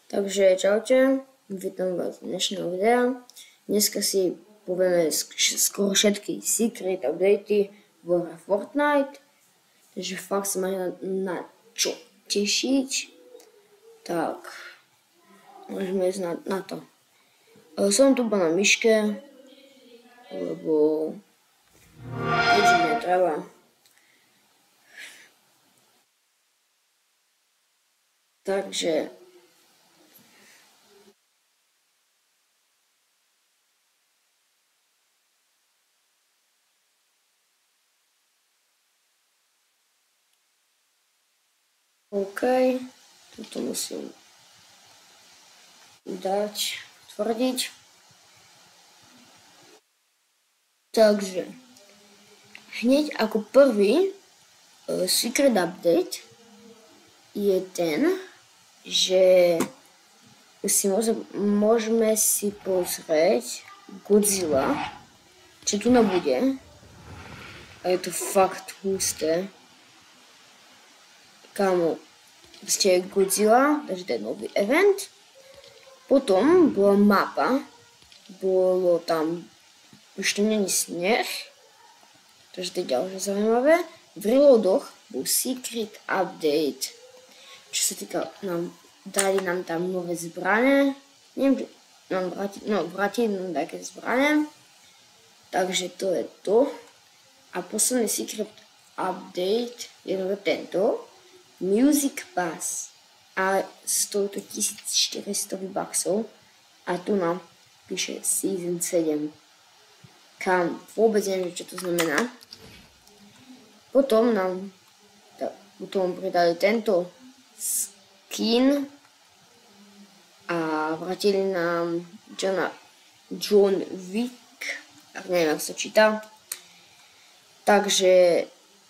Takže čaute, vítam vás z dnešného videa. Dneska si povieme skoro všetky secret updaty vo hre Fortnite. Takže fakt sa máte na čo tešiť. Tak, môžeme ísť na to. Som tu na myške, lebo nič netreba. Takže OK, toto musím dať, tvrdiť. Takže hneď ako prvý secret update je ten, že si môžeme si pozrieť Godzilla, čo tu nebude. A je to fakt husté. Kámo, ste Godzilla, takže to je nový event. Potom bola mapa, bolo tam, už to není sneh, takže to je ďalšie zaujímavé. V reloadoch bol secret update, čo sa týka, dali nám tam nové zbrane, neviem, vrátili nám také zbrane, takže to je to. A posledný secret update je tento, Music Pass, a stojí to 1400 V-Bucksov a tu nám píše Season 7. Kam vôbec neviem, čo to znamená. Potom nám pridali tento skin a vrátili nám John Wick, ak neviem, ak sa číta. Takže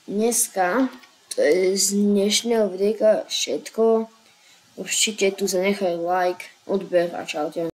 dneska to je z dnešného videa všetko. Určite tu zanechaj like, odber a čaute.